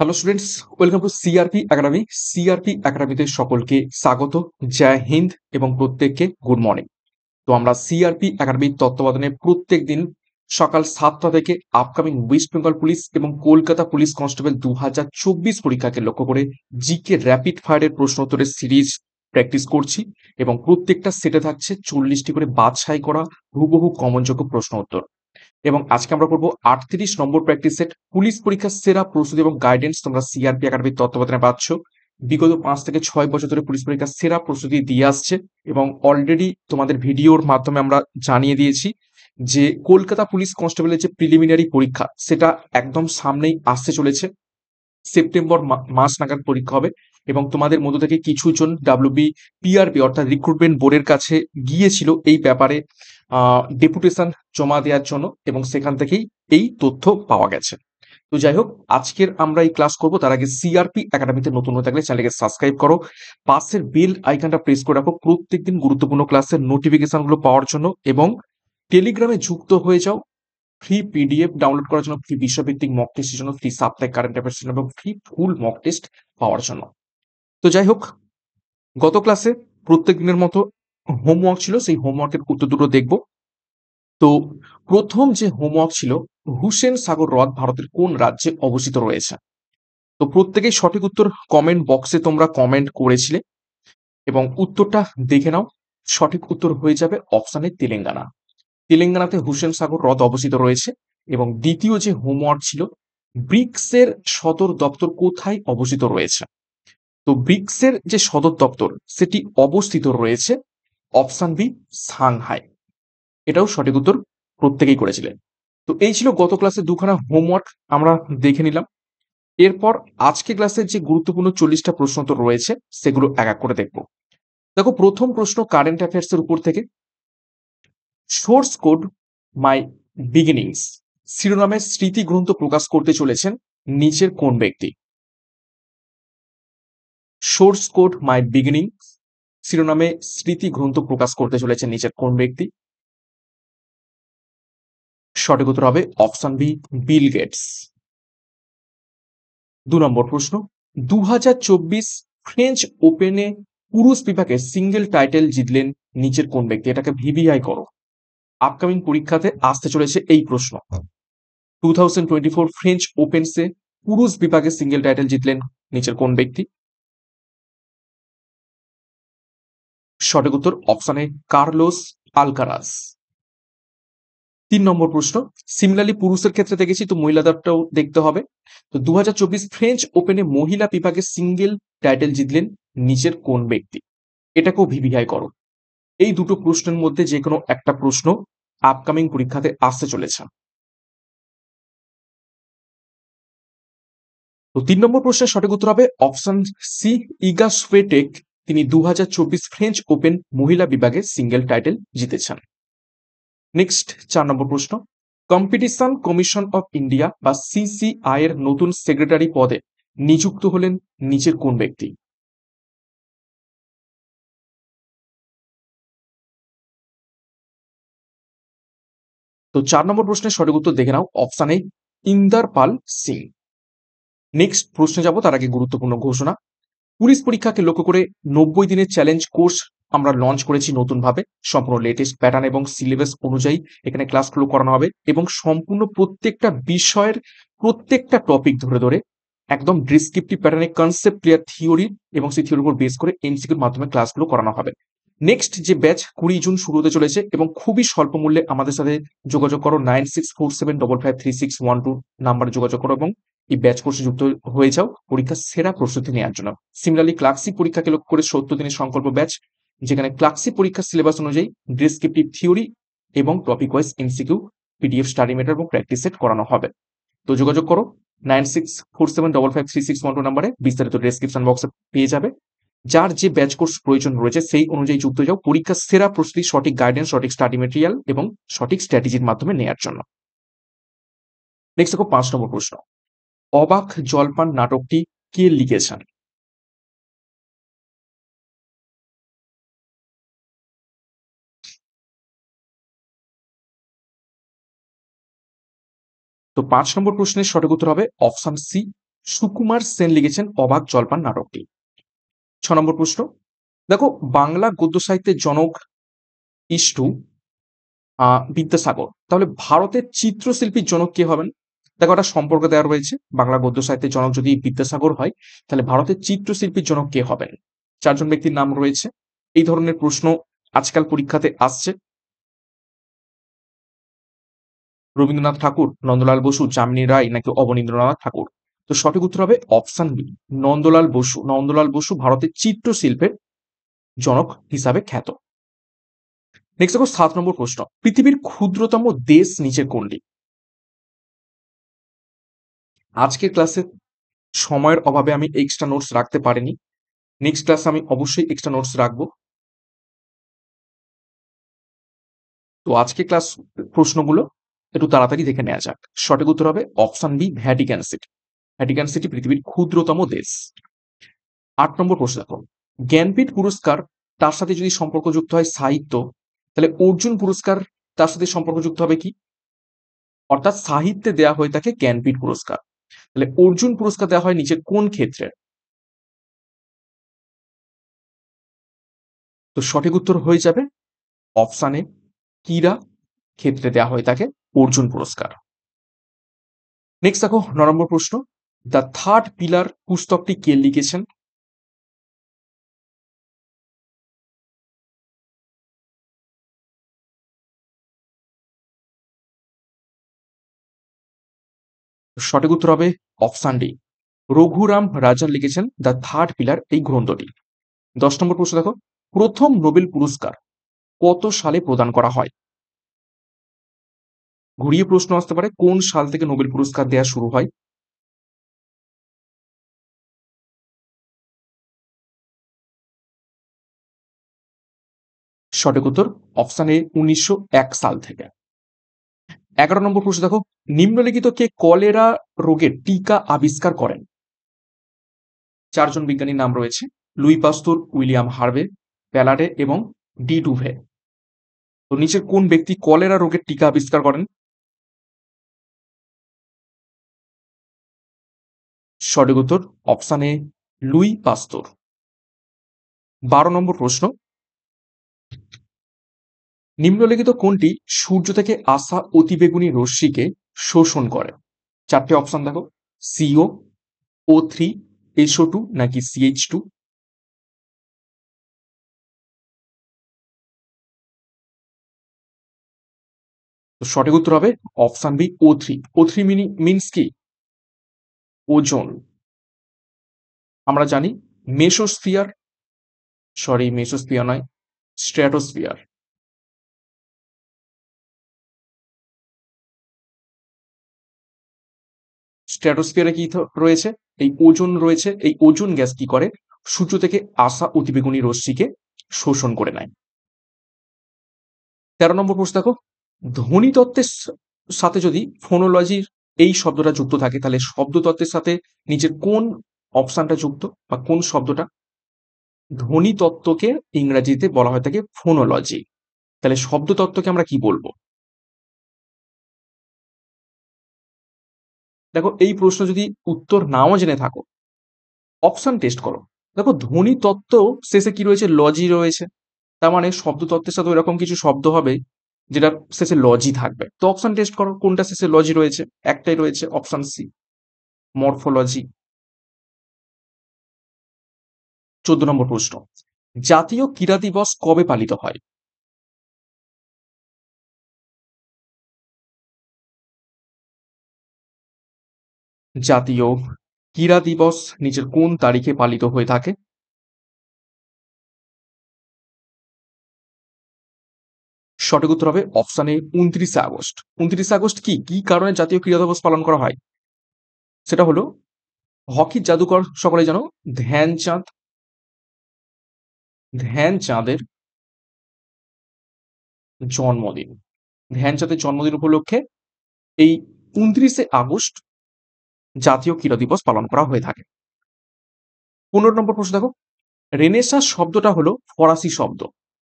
Hello students, welcome to CRP academy. CRP একাডেমিতে সকলকে স্বাগত। জয় হিন্দ এবং প্রত্যেককে গুড মর্নিং। তো আমরা সিআরপি একাডেমির তত্ত্বাবধানে প্রত্যেক দিন সকাল 7টা থেকে আপকামিং ওয়েস্ট বেঙ্গল পুলিশ এবং কলকাতা পুলিশ কনস্টেবল 2024 পরীক্ষাকে লক্ষ্য করে জিকে র্যাপিড ফায়ারের প্রশ্ন উত্তরের সিরিজ প্র্যাকটিস করছি এবং প্রত্যেকটা সেটে থাকছে 40টি করে বাছাই করা হুবহু কমনযোগ্য প্রশ্ন উত্তর। এবং আজকে আমরা করবো 38 নম্বর প্র্যাকটিস সেট পুলিশ পরীক্ষার সেরা প্রস্তুতি এবং গাইডেন্স তোমরা সিআরপি একাডেমির তত্ত্বাবধানে পাচ্ছ। বিগত 5 থেকে 6 বছর ধরে পুলিশ পরীক্ষার সেরা প্রস্তুতি দিয়ে আসছে এবং অলরেডি তোমাদের ভিডিওর মাধ্যমে আমরা জানিয়ে দিয়েছি যে কলকাতা পুলিশ কনস্টেবলের যে প্রিলিমিনারি পরীক্ষা সেটা একদম সামনেই আসতে চলেছে। সেপ্টেম্বর মাস নাগাদ পরীক্ষা হবে এবং তোমাদের মধ্য থেকে কিছু জন ডাব্লিউবি পিআরবি অর্থাৎ রিক্রুটমেন্ট বোর্ডের কাছে গিয়েছিল এই ব্যাপারে ডেপুটেশন জমা দেওয়ার জন্য এবং সেখান থেকেই এই তথ্য পাওয়া গেছে। তো যাই হোক, আজকের আমরা এই ক্লাস করব। তার আগে সিআরপি একাডেমিতে নতুন হয়ে থাকলে চ্যানেলকে সাবস্ক্রাইব করো, পাশের বেল আইকনটা প্রেস করে রাখো প্রত্যেকদিন গুরুত্বপূর্ণ ক্লাসের নোটিফিকেশনগুলো পাওয়ার জন্য, এবং টেলিগ্রামে যুক্ত হয়ে যাও ফ্রি পিডিএফ ডাউনলোড করার জন্য, ফ্রি বিষয়ভিত্তিক মক টেস্টের জন্য, ফ্রি সাপ্তাহিক কারেন্ট অ্যাফেয়ার্স এবং ফ্রি ফুল মক টেস্ট পাওয়ার জন্য। তো যাই হোক, গত ক্লাসে প্রত্যেক দিনের মতো হোমওয়ার্ক ছিল, সেই হোমওয়ার্কের উত্তর দুটো দেখব। তো প্রথম যে হোমওয়ার্ক ছিল, হুসেন সাগর হ্রদ ভারতের কোন রাজ্যে অবস্থিত রয়েছে? তো প্রত্যেকেই সঠিক উত্তর কমেন্ট বক্সে তোমরা কমেন্ট করেছিলে এবং উত্তরটা দেখে নাও। সঠিক উত্তর হয়ে যাবে অপশানে তেলেঙ্গানা। তেলেঙ্গানাতে হুসেন সাগর হ্রদ অবস্থিত রয়েছে। এবং দ্বিতীয় যে হোমওয়ার্ক ছিল, ব্রিক্সের সদর দপ্তর কোথায় অবস্থিত রয়েছে? তো ব্রিক্সের যে সদর দপ্তর সেটি অবস্থিত রয়েছে অপশন বি, সাংহাই। এটাও সঠিক উত্তর প্রত্যেকেই করেছিলেন। তো এই ছিল গত ক্লাসে দুখানা হোমওয়ার্ক আমরা দেখে নিলাম। এরপর আজকে ক্লাসের যে গুরুত্বপূর্ণ 40টা প্রশ্ন তো রয়েছে সেগুলো এক এক করে দেখব। দেখো, প্রথম প্রশ্ন কারেন্ট অ্যাফেয়ার্স এর উপর থেকে। সোর্স কোড মাই বিগিনিংস শিরোনামের স্মৃতি গ্রন্থ প্রকাশ করতে চলেছেন নিচের কোন ব্যক্তি? সোর্স কোড মাই বিগিনিং শিরোনামে স্মৃতি গ্রন্থ প্রকাশ করতে চলেছেন নিচের কোন ব্যক্তি? সঠিক উত্তর হবে অপশন বি, বিল গেটস। 2 নম্বর প্রশ্ন, 2024 ফ্রেঞ্চ ওপেনে পুরুষ বিভাগে সিঙ্গেল টাইটেল জিতলেন নিচের কোন ব্যক্তি? এটাকে ভিভিআই করো, আপকামিং পরীক্ষাতে আসতে চলেছে এই প্রশ্ন। 2024 ফ্রেঞ্চ ওপেন্সে পুরুষ বিভাগে সিঙ্গেল টাইটেল জিতলেন নিচের কোন ব্যক্তি? সঠিক উত্তর অপশনে কার্লোস আলকারাজ। 3 নম্বর প্রশ্ন, সিমিলারলি পুরুষের ক্ষেত্রে দেখেছি, তো মহিলাদেরটাও দেখতে হবে। তো 2024 ফ্রেঞ্চ ওপেনে মহিলা বিভাগে সিঙ্গেল টাইটেল জিতলেন নিচের কোন ব্যক্তি? এটাকেও ভিভিআই করো। এই দুটো প্রশ্নের মধ্যে যে কোনো একটা প্রশ্ন আপকামিং পরীক্ষাতে আসতে চলেছে। তো 3 নম্বর প্রশ্নের সঠিক উত্তর হবে অপশন সি, ইগা সুয়েটেক। তিনি 2024 ফ্রেঞ্চ ওপেন মহিলা বিভাগে সিঙ্গেল টাইটেল জিতেছেন। নেক্সট 4 নম্বর প্রশ্ন, কম্পিটিশন কমিশন অফ ইন্ডিয়া বা সিসিআই এর নতুন সেক্রেটারি পদে নিযুক্ত হলেন নিচের কোন ব্যক্তি? তো 4 নম্বর প্রশ্নের সঠিক উত্তর দেখে নাও, option A Inder Pal Singh. Next প্রশ্নে যাব তার আগে গুরুত্বপূর্ণ ঘোষণা। পুলিশ পরীক্ষাকে লক্ষ্য করে 90 দিনের চ্যালেঞ্জ কোর্স আমরা লঞ্চ করেছি নতুনভাবে। সম্পূর্ণ লেটেস্ট প্যাটার্ন এবং সিলেবাস অনুযায়ী এখানে ক্লাসগুলো করানো হবে এবং সম্পূর্ণ প্রত্যেকটা বিষয়ের প্রত্যেকটা টপিক ধরে ধরে একদম ডিসক্রিপটিভ প্যাটার্নে কনসেপ্ট ক্লিয়ার থিওরি এবং সেই থিওরির উপর বেস করে এমসিকিউর মাধ্যমে ক্লাসগুলো করানো হবে। নেক্সট যে ব্যাচ 20 জুন শুরু হতে চলেছে এবং খুবই স্বল্প মূল্যে আমাদের সাথে যোগাযোগ করো, 9647553612 নাম্বারে যোগাযোগ করো এবং এই ব্যাচ কোর্সে যুক্ত হয়ে যাও পরীক্ষার সেরা প্রস্তুতি নেওয়ার জন্য। সিমিলারলি ক্লাসিক পরীক্ষাকে লক্ষ্য করে 70 দিনের সংকল্প ব্যাচ, যেখানে ক্লাসিক পরীক্ষার সিলেবাস অনুযায়ী ডিসক্রিপটিভ থিওরি এবং topic wise MCQ, PDF study matter এবং প্র্যাকটিস সেট করানো হবে। তো যোগাযোগ করো 9647553612 নাম্বারে, বিস্তারিত ডেসক্রিপশন বক্সে পেয়ে যাবে। যার যে ব্যাচ কোর্স প্রয়োজন রয়েছে সেই অনুযায়ী যুক্ত হয়ে যাও পরীক্ষার সেরা প্রস্তুতি, সঠিক গাইডেন্স, সঠিক স্টাডি মেটেরিয়াল এবং সঠিক স্ট্র্যাটেজির মাধ্যমে নেওয়ার জন্য। নেক্সট দেখো 5 নম্বর প্রশ্ন, অবাক জলপান নাটকটি কে লিখেছেন? তো 5 নম্বর প্রশ্নের সঠিক উত্তর হবে অপশন সি, সুকুমার সেন লিখেছেন অবাক জলপান নাটকটি। 6 নম্বর প্রশ্ন, দেখো বাংলা গদ্য সাহিত্যের জনক ইষ্টু বিদ্যাসাগর, তাহলে ভারতের চিত্রশিল্পীর জনক কে হবেন? দেখো একটা সম্পর্ক দেওয়া রয়েছে, বাংলা গদ্য সাহিত্যের জনক যদি বিদ্যাসাগর হয় তাহলে ভারতের চিত্রশিল্পীর জনক কে হবেন? 4 জন ব্যক্তির নাম রয়েছে। এই ধরনের প্রশ্ন আজকাল পরীক্ষাতে আসছে। রবীন্দ্রনাথ ঠাকুর, নন্দলাল বসু, যামিনী রায় নাকি অবনীন্দ্রনাথ ঠাকুর? তো সঠিক উত্তর হবে অপশন বি, নন্দলাল বসু। নন্দলাল বসু ভারতের চিত্রশিল্পের জনক হিসাবে খ্যাত। নেক্সট দেখো 7 নম্বর প্রশ্ন, পৃথিবীর ক্ষুদ্রতম দেশ নিচের কোনটি? আজকের ক্লাসে সময়ের অভাবে আমি এক্সট্রা নোটস রাখতে পারিনি, নেক্সট ক্লাসে আমি অবশ্যই এক্সট্রা নোটস রাখবো। তো আজকে ক্লাস প্রশ্নগুলো একটু তাড়াতাড়ি দেখে নেওয়া যাক। সঠিক উত্তর হবে option B, Vatican City. Vatican City পৃথিবীর ক্ষুদ্রতম দেশ। 8 নম্বর প্রশ্ন দেখো, জ্ঞানপীঠ পুরস্কার তার সাথে যদি সম্পর্কযুক্ত হয় সাহিত্য, তাহলে অর্জুন পুরস্কার তার সাথে সম্পর্কযুক্ত হবে কি? অর্থাৎ সাহিত্যে দেয়া হয়ে থাকে জ্ঞানপীঠ পুরস্কার, তাহলে অর্জুন পুরস্কার দেওয়া হয় নিচের কোন ক্ষেত্রে? তো সঠিক উত্তর হয়ে যাবে অপশানে ক্রীড়া ক্ষেত্রে দেওয়া হয়ে থাকে অর্জুন পুরস্কার। নেক্সট দেখো 9 নম্বর প্রশ্ন, দ্য থার্ড পিলার পুস্তকটি কে লিখেছেন? সঠিক উত্তর হবে অপশান ডি, রঘুরাম রাজন লিখেছেন দ্য থার্ড পিলার এই গ্রন্থটি। 10 নম্বর প্রশ্ন দেখো, প্রথম নোবেল পুরস্কার কত সালে প্রদান করা হয়? ঘুরিয়ে প্রশ্ন আসতে পারে, কোন সাল থেকে নোবেল পুরস্কার দেওয়া শুরু হয়? সঠিক উত্তর অপশন এ 1901 সাল থেকে। 11 নম্বর প্রশ্ন দেখো, নিম্নলিখিত কে কলেরা রোগের টিকা আবিষ্কার করেন? 4 জন বিজ্ঞানীর নাম রয়েছে, লুই পাস্তুর, উইলিয়াম হার্ভে, প্যালাডে এবং ডি ডুভে। তো নিচের কোন ব্যক্তি কলেরা রোগের টিকা আবিষ্কার করেন? সঠিক উত্তর অপশন এ, লুই পাস্তুর। 12 নম্বর প্রশ্ন, নিম্নলিখিত কোনটি সূর্য থেকে আসা অতিবেগুনি রশ্মিকে শোষণ করে? 4টে অপশন দেখো, সিও, O3, SO2 নাকি CH2? তো সঠিক উত্তর হবে option B, O3। O3 means কি? ওজোন। আমরা জানি মেসোস্ফিয়ার, সরি মেসোস্ফিয়ার নয়, স্ট্র্যাটোস্ফিয়ার। স্ট্র্যাটোস্ফিয়ারে কি রয়েছে? এই ওজোন রয়েছে। এই ওজোন গ্যাস কি করে? সূর্য থেকে আসা অতিবেগুনি রশ্মিকে শোষণ করে নেয়। 13 নম্বর প্রশ্ন দেখো, ধ্বনিতত্ত্বের সাথে যদি ফোনোলজির এই শব্দটা যুক্ত থাকে তাহলে শব্দতত্ত্বের সাথে নিচের কোন অপশনটা যুক্ত বা কোন শব্দটা? ধ্বনিতত্ত্বকে ইংরেজিতে বলা হয়ে থাকে ফোনোলজি, তাহলে শব্দতত্ত্বকে আমরা কি বলবো? দেখো এই প্রশ্ন যদি উত্তর নাও জেনে থাকো, অপশন টেস্ট করো। দেখো ধ্বনিতত্ত্ব শেষে কি রয়েছে? লজি রয়েছে। তার মানে শব্দতত্ত্বের সাথে এরকম কিছু শব্দ হবে যেটা শেষে লজি থাকবে। তো অপশন টেস্ট করো কোনটা শেষে লজি রয়েছে। একটাই রয়েছে, অপশন সি, মরফোলজি। 14 নম্বর প্রশ্ন, জাতীয় ক্রীড়া দিবস কবে পালিত হয়? জাতীয় ক্রীড়া দিবস নিচের কোন তারিখে পালিত হয়ে থাকে? সঠিক উত্তর হবে অপশন এ, 29শে আগস্ট। 29শে আগস্ট কি কি কারণে জাতীয় ক্রীড়া দিবস পালন করা হয়? সেটা হলো হকির জাদুকর সকলে জানো ধ্যানচাঁদ, ধ্যানচাঁদের জন্মদিন। ধ্যানচাঁদের জন্মদিন উপলক্ষে এই 29শে আগস্ট জাতীয় ক্রীড়া দিবস পালন করা হয়ে থাকে। 15 নম্বর প্রশ্ন দেখো, রেনেসাঁ শব্দটা হলো ফরাসি শব্দ,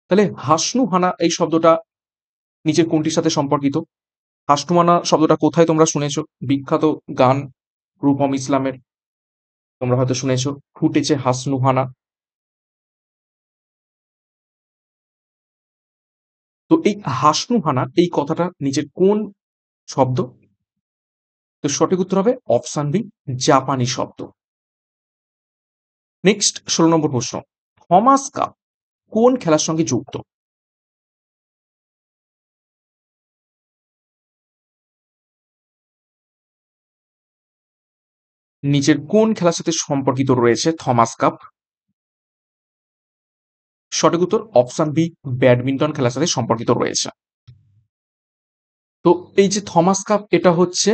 তাহলে হাসনুহানা এই শব্দটা নিচের কোনটির সাথে সম্পর্কিত? হাসনুহানা শব্দটা কোথায় তোমরা শুনেছো? বিখ্যাত গান রূপম ইসলামের তোমরা হয়তো শুনেছো ফুটেছে হাসনুহানা। তো এই হাসনুহানা এই কথাটা নিচের কোন শব্দ? তো সঠিক উত্তর হবে অপশন বি, জাপানি শব্দ। নেক্সট 16 নম্বর প্রশ্ন, থমাস কাপ কোন খেলার সঙ্গে যুক্ত? নিচের কোন খেলার সাথে সম্পর্কিত রয়েছে থমাস কাপ? সঠিক উত্তর অপশন বি, ব্যাডমিন্টন খেলার সাথে সম্পর্কিত রয়েছে। তো এই যে থমাস কাপ এটা হচ্ছে,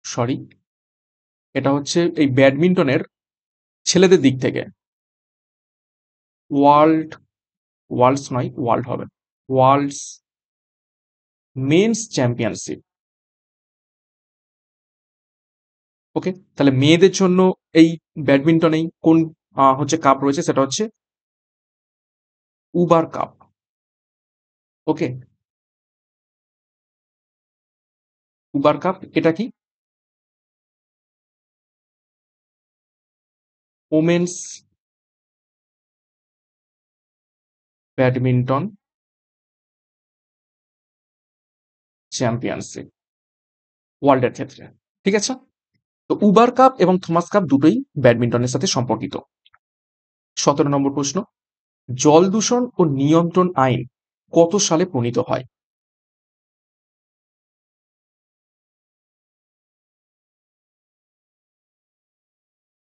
সরি, এটা হচ্ছে এই ব্যাডমিন্টনের ছেলেদের দিক থেকে ওয়ার্ল্ড, ওয়ার্ল্ডস নয়, ওয়ার্ল্ড হবে, ওয়ার্ল্ডস মেন্স চ্যাম্পিয়নশিপ। ওকে, তাহলে মেয়েদের জন্য এই ব্যাডমিন্টনেই কোন হচ্ছে কাপ রয়েছে, সেটা হচ্ছে উবার কাপ। ওকে, উবার কাপ এটা কি? ওমেন্স ব্যাডমিন্টন চ্যাম্পিয়নশিপ ওয়ার্ল্ডের ক্ষেত্রে, ঠিক আছে। তো উবার কাপ এবং থমাস কাপ দুটোই ব্যাডমিন্টনের সাথে সম্পর্কিত। 17 নম্বর প্রশ্ন, জল দূষণ ও নিয়ন্ত্রণ আইন কত সালে প্রণীত হয়?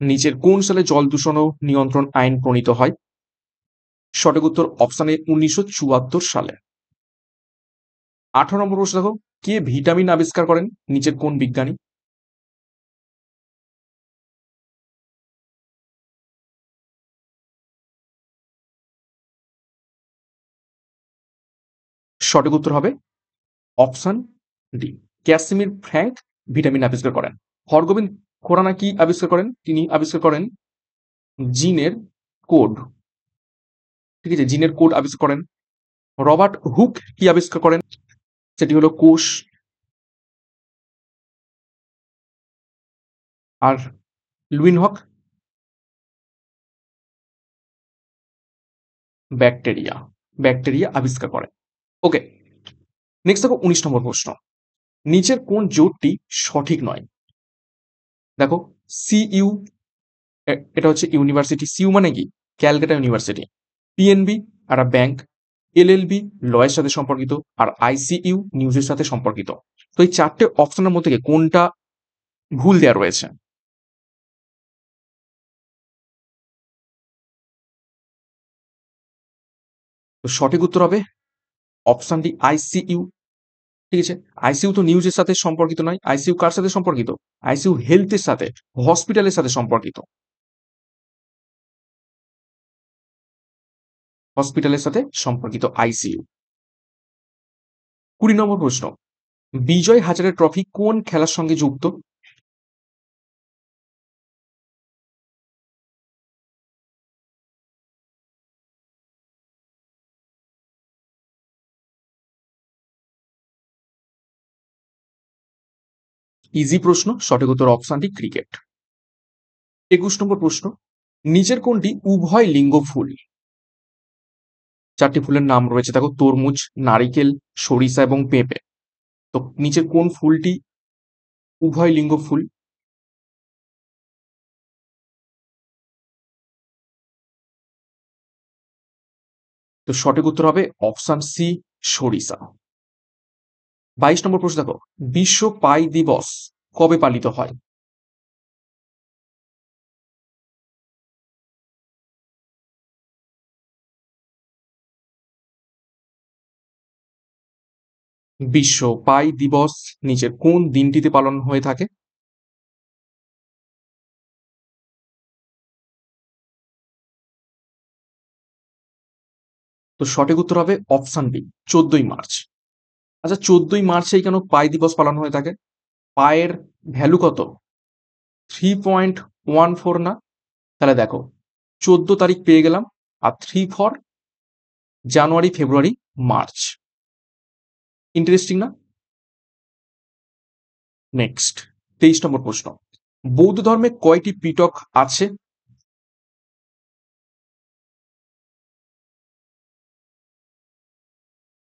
নিচের কোন সালে জল দূষণ ও নিয়ন্ত্রণ আইন প্রণীত হয়? সঠিক উত্তর অপশন এ 1974 সালে। 18 নম্বর প্রশ্ন দেখো, কে ভিটামিন আবিষ্কার করেন? নিচের কোন বিজ্ঞানী? সঠিক উত্তর হবে option D, Casimir Frank vitamin আবিষ্কার করেন। হরগোবিন্দ খোরানা কি আবিষ্কার করেন? তিনি আবিষ্কার করেন জিনের কোড, ঠিক আছে, জিনের কোড আবিষ্কার করেন। রবার্ট হুক কি আবিষ্কার করেন? সেটি হলো কোষ। আর লুইন হক ব্যাকটেরিয়া, ব্যাকটেরিয়া আবিষ্কার করেন। ওকে, নেক্সট দেখো 19 নম্বর প্রশ্ন, নিচের কোন জোটটি সঠিক নয়? দেখো, সিইউ এটা হচ্ছে ইউনিভার্সিটি, সিইউ মানে কি? ক্যালকাটা ইউনিভার্সিটি। পিএনবি একটা ব্যাংক, এলএলবি লয়ের সাথে সম্পর্কিত, আর আইসিইউ নিউজের সাথে সম্পর্কিত। তো এই চারটে অপশনের মধ্যে থেকে কোনটা ভুল দেওয়া রয়েছে? তো সঠিক উত্তর হবে অপশন ডি, আইসিইউ। ঠিক আছে, আইসিইউ তো নিউজের সাথে সম্পর্কিত নয়। আইসিইউ কার সাথে সম্পর্কিত? আইসিইউ হেলথের সাথে, হসপিটালের সাথে সম্পর্কিত, হসপিটালের সাথে সম্পর্কিত আইসিইউ। 20 নম্বর প্রশ্ন, বিজয় হাজারে ট্রফি কোন খেলার সঙ্গে যুক্ত? ইজি প্রশ্ন, সঠিক উত্তর অপশন ডি, ক্রিকেট। 21 নম্বর প্রশ্ন, নিচের কোনটি উভয় লিঙ্গ ফুল? চারটি ফুলের নাম রয়েছে, দেখো, তরমুজ, নারিকেল, সরিষা এবং পেঁপে। তো নিচের কোন ফুলটি উভয় লিঙ্গ ফুল? তো সঠিক উত্তর হবে অপশন সি, সরিষা। 22 নম্বর প্রশ্ন দেখো, বিশ্ব পাই দিবস কবে পালিত হয়? বিশ্ব পাই দিবস নিচের কোন দিনটিতে পালন হয়ে থাকে? তো সঠিক উত্তর হবে অপশন বি, 14ই মার্চ। আচ্ছা, 14ই মার্চেই কেন পাই দিবস পালন হয়ে থাকে? পায়ের ভ্যালু কত? 3.14 না? তাহলে দেখো, 14 তারিখ পেয়ে গেলাম, আর 3 for January, February, March. Interesting না? নেক্সট 23 নম্বর প্রশ্ন, বৌদ্ধ ধর্মে কয়টি পিটক আছে?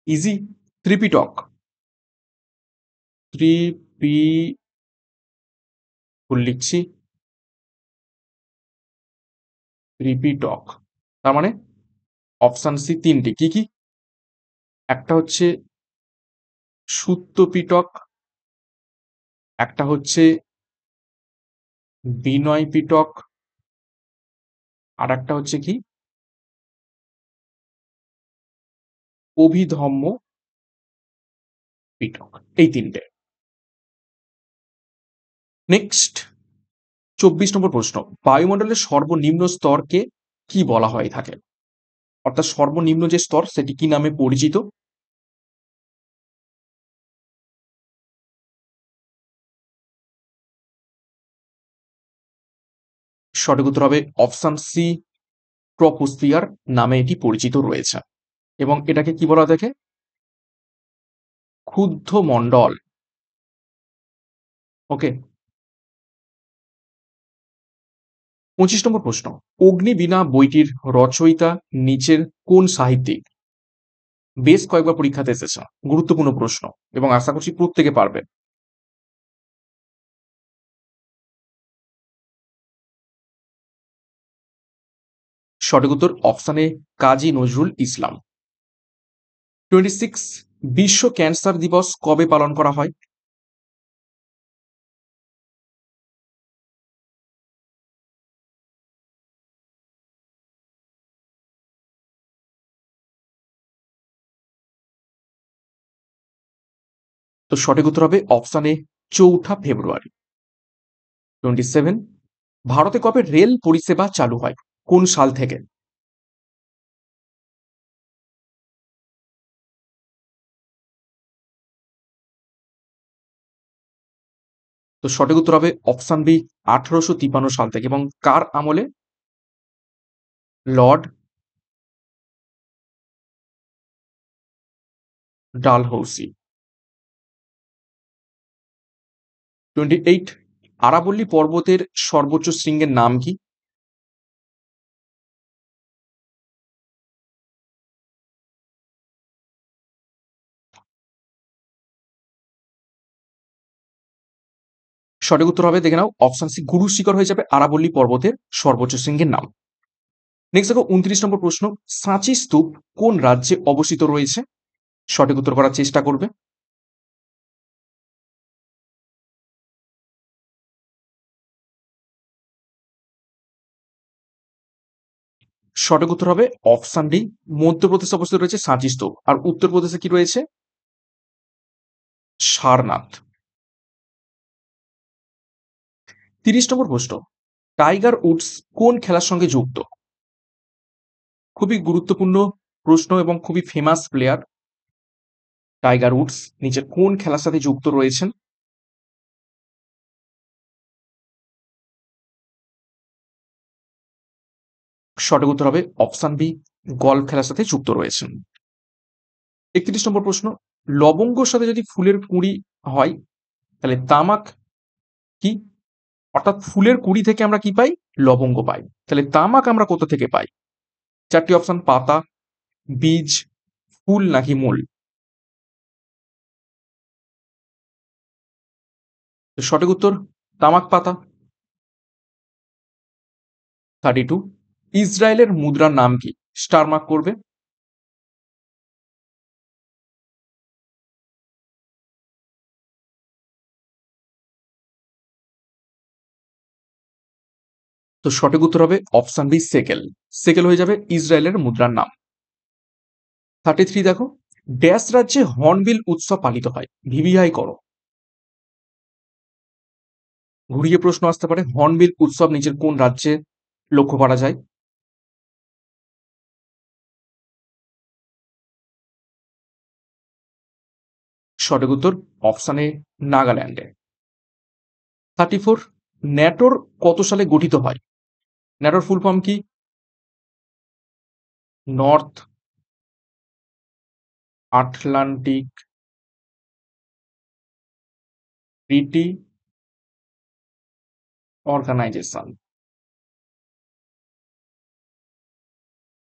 ইজি, ত্রিপিটক। ত্রিপি লিখছি, ত্রিপিটক। তার মানে অপশন সি তিনটি, কি কি? একটা হচ্ছে সুত্ত পিটক, একটা হচ্ছে বিনয় পিটক, আর একটা হচ্ছে কি অভিধম্ম পিটক। এই তিনটে। নেক্সট 24 নম্বর প্রশ্ন, বায়ুমণ্ডলের সর্বনিম্ন স্তরকে কি বলা হয় থাকে? অর্থাৎ সর্বনিম্ন যে স্তর সেটি কি নামে পরিচিত? সঠিক উত্তর হবে অপশন সি, ট্রপোস্ফিয়ার নামে এটি পরিচিত রয়েছে। এবং এটাকে কি বলা থাকে? ক্ষুব্ধ মণ্ডল। ওকে। 25 নম্বর প্রশ্ন, অগ্নিবীণা বইটির রচয়িতা নিচের কোন সাহিত্যিক? বেশ কয়েকবার পরীক্ষাতে এসেছে, গুরুত্বপূর্ণ প্রশ্ন এবং আশা করছি প্রত্যেকে পারবে। সঠিক উত্তর অপশন এ, কাজী নজরুল ইসলাম। 26, বিশ্ব ক্যান্সার দিবস কবে পালন করা হয়? তো সঠিক উত্তর হবে অপশন এ, 4 ফেব্রুয়ারি। 27, ভারতে কবে রেল পরিষেবা চালু হয়, কোন সাল থেকে? তো সঠিক উত্তর হবে অপশন বি, 1853 সাল থেকে। এবং কার আমলে? লর্ড ডালহৌসি। 28, আরাবল্লী পর্বতের সর্বোচ্চ শৃঙ্গের নাম কি? সঠিক উত্তর হবে, দেখে নাও, অপশন সি, গুরু শিখর হয়ে যাবে আরাবল্লী পর্বতের সর্বোচ্চ শৃঙ্গের নাম। নেক্সট দেখো 29 নম্বর প্রশ্ন, সাঁচি স্তূপ কোন রাজ্যে অবস্থিত রয়েছে? সঠিক উত্তর করার চেষ্টা করবে। সঠিক উত্তর হবে অপশন ডি, মধ্যপ্রদেশে অবস্থিত রয়েছে সাঁচি স্তূপ। আর উত্তরপ্রদেশে কি রয়েছে? সারনাথ। 30 নম্বর প্রশ্ন, টাইগার উডস কোন খেলার সঙ্গে যুক্ত? খুবই গুরুত্বপূর্ণ প্রশ্ন এবং খুবই ফেমাস প্লেয়ার। টাইগার উডস নিচের কোন খেলার সাথে যুক্ত রয়েছেন? সঠিক উত্তর হবে অপশন বি, গলফ খেলার সাথে যুক্ত রয়েছেন। 31 নম্বর প্রশ্ন, লবঙ্গর সাথে যদি ফুলের কুঁড়ি হয় তাহলে তামাক কি? অর্থাৎ ফুলের কুঁড়ি থেকে আমরা কি পাই? লবঙ্গ পাই। তাহলে তামাক আমরা কোথা থেকে পাই? চারটি অপশন, পাতা, বীজ, ফুল নাকি মূল? তো সঠিক উত্তর তামাক পাতা। 32, ইসরায়েলের মুদ্রার নাম কি? স্টার মার্ক করবে। তো সঠিক উত্তর হবে অপশন বি, সেকেল। সেকেল হয়ে যাবে ইসরায়েলের মুদ্রার নাম। 33 দেখো, ড্যাশ রাজ্যে হর্নবিল উৎসব পালিত হয়, ভিভিআই করো। ঘুরিয়ে প্রশ্ন আসতে পারে, হর্নবিল উৎসব নিচের কোন রাজ্যে লক্ষ্য করা যায়? সঠিক উত্তর অপশন এ, নাগাল্যান্ডে। 34, ন্যাটোর কত সালে গঠিত হয়? ন্যাটোর ফুল ফর্ম কি? North Atlantic treaty organization.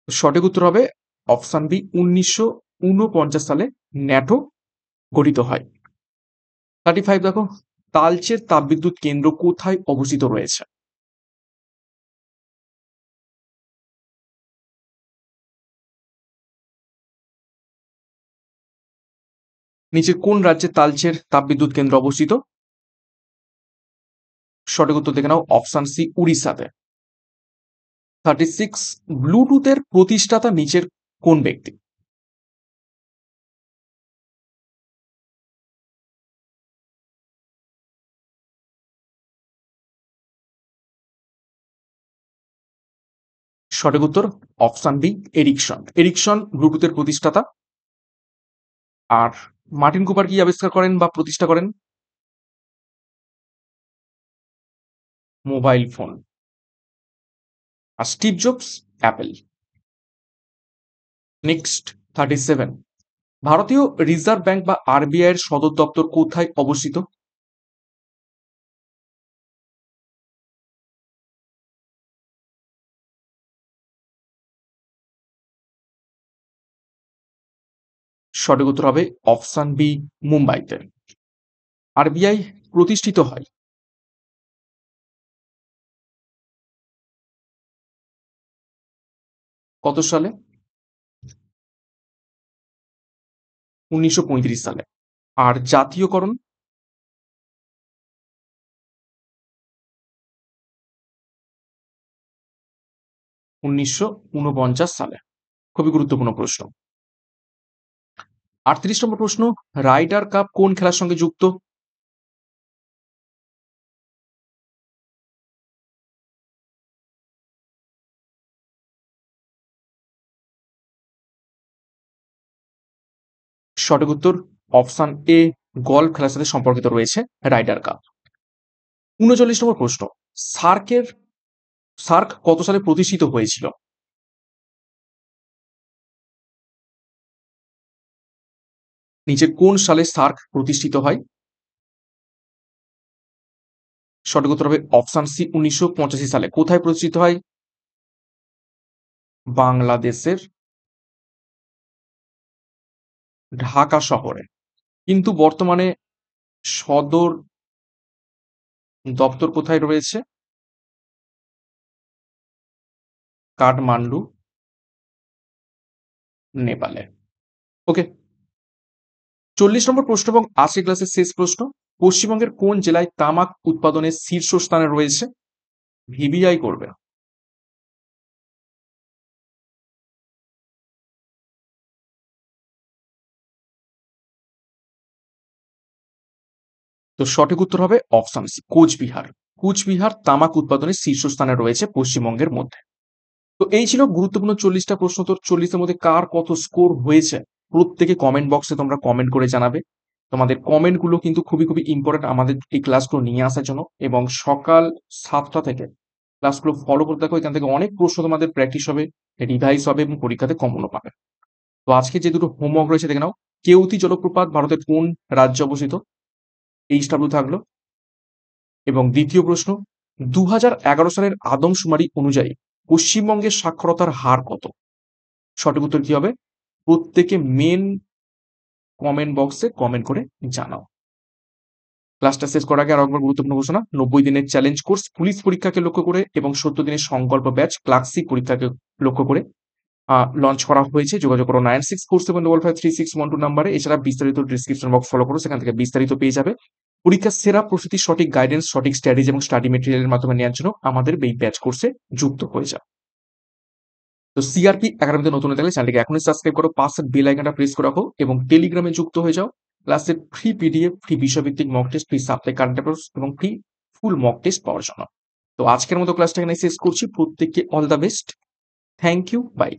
সঠিক উত্তর হবে অপশন বি, 1949 সালে ন্যাটো গঠিত হয়। 35 দেখো, তালচের তাপবিদ্যুৎ কেন্দ্র কোথায় অবস্থিত রয়েছে? নিচের কোন রাজ্যে তালচের তাপবিদ্যুৎ কেন্দ্র অবস্থিত? সঠিক উত্তর দেখে নাও, অপশন সি, উড়িষ্যাতে। 36, ব্লুটুথের প্রতিষ্ঠাতা নিচের কোন ব্যক্তি? সঠিক উত্তর অপশন বি, এরিকসন। এরিকসন ব্লুটুথের প্রতিষ্ঠাতা। আর মার্টিন কুপার কি আবিষ্কার করেন বা প্রতিষ্ঠা করেন? Mobile phone. আর স্টিভ জবস অ্যাপেল। নেক্সট, 37, ভারতীয় রিজার্ভ ব্যাংক বা আরবিআই এর সদর দপ্তর কোথায় অবস্থিত? সঠিক উত্তর হবে অপশন বি, মুম্বাইতে। আরবিআই প্রতিষ্ঠিত হয় কত সালে? 1935 সালে। আর জাতীয়করণ? 1949 সালে। খুবই গুরুত্বপূর্ণ প্রশ্ন। 38 নম্বর প্রশ্ন, রাইডার কাপ কোন খেলার সঙ্গে যুক্ত? সঠিক উত্তর অপশন এ, গলফ খেলার সাথে সম্পর্কিত রয়েছে রাইডার কাপ। 39 নম্বর প্রশ্ন, সার্কের সার্ক কত সালে প্রতিষ্ঠিত হয়েছিল? নিচে কোন সালে সার্ক প্রতিষ্ঠিত হয়? সঠিক উত্তর হবে অপশন সি, 1985 সালে। কোথায় প্রতিষ্ঠিত হয়? বাংলাদেশের ঢাকা শহরে। কিন্তু বর্তমানে সদর দপ্তর কোথায় রয়েছে? কাঠমান্ডু, নেপালে। ওকে। 40 নম্বর প্রশ্ন এবং আজকের ক্লাসের শেষ প্রশ্ন, পশ্চিমবঙ্গের কোন জেলায় তামাক উৎপাদনের শীর্ষস্থানে রয়েছে? ভিবিআই করবে। তো সঠিক উত্তর হবে অপশন সি, কোচবিহার। কোচবিহার তামাক উৎপাদনের শীর্ষস্থানে রয়েছে পশ্চিমবঙ্গের মধ্যে। তো এই ছিল গুরুত্বপূর্ণ 40টা প্রশ্ন। তোর 40-এর মধ্যে কার কত স্কোর হয়েছে প্রত্যেকে কমেন্ট বক্সে তোমরা কমেন্ট করে জানাবে। তোমাদের কমেন্টগুলো কিন্তু খুবই খুবই ইম্পর্টেন্ট আমাদের এই ক্লাসগুলো নিয়ে আসার জন্য। এবং সকাল 7টা থেকে ক্লাসগুলো ফলো করতে থাকো, এখান থেকে অনেক প্রশ্ন তোমাদের প্র্যাকটিস হবে, রিভাইজ হবে এবং পরীক্ষাতে কমনও পাবে। তো আজকে যে দুটো হোমওয়ার্ক রয়েছে দেখে নাও। কেউতি জলপ্রপাত ভারতের কোন রাজ্যে অবস্থিত? এইচডব্লিউ থাকলো। এবং দ্বিতীয় প্রশ্ন, 2011 সালের আদমশুমারি অনুযায়ী পশ্চিমবঙ্গের সাক্ষরতার হার কত? সঠিক উত্তর কি হবে? প্রত্যেকে মেন কমেন্ট বক্সে কমেন্ট করে জানাও। ক্লাসটা শেষ করার আগে আরো একবার গুরুত্বপূর্ণ ঘোষণা, 90 দিনের চ্যালেঞ্জ কোর্স পুলিশ পরীক্ষাকে লক্ষ্য করে এবং 70 দিনের সংকল্প ব্যাচ ক্লাসিক পরীক্ষাকে লক্ষ্য করে লঞ্চ করা হয়েছে। যোগাযোগ করো 9647553612 নাম্বারে। এছাড়া বিস্তারিত ডিসক্রিপশন বক্স ফলো করো, সেখান থেকে বিস্তারিত পেয়ে যাবে। পরীক্ষার সেরা প্রস্তুতি, সঠিক গাইডেন্স, সঠিক স্ট্র্যাটেজি এবং স্টাডি মেটেরিয়ালের মাধ্যমে নেওয়ার জন্য আমাদের এই ব্যাচ কোর্সে যুক্ত হয়ে যাও। তো সিআরপি একাডেমিতে নতুন হয়ে থাকলে চ্যানেলটিকে এখনই সাবস্ক্রাইব করো, পাশের বেল আইকনটা প্রেস করে রাখো এবং টেলিগ্রামে যুক্ত হয়ে যাও। ক্লাসের ফ্রি পিডিএফ, ফ্রি বিষয়ভিত্তিক মক টেস্ট, ফ্রি সাপ্তাহিক কারেন্ট অ্যাফেয়ার্স এবং ফ্রি ফুল মক টেস্ট পাওয়ার জন্য। তো আজকের মতো ক্লাসটা এখানে শেষ করছি। প্রত্যেককে all the best. Thank you, by.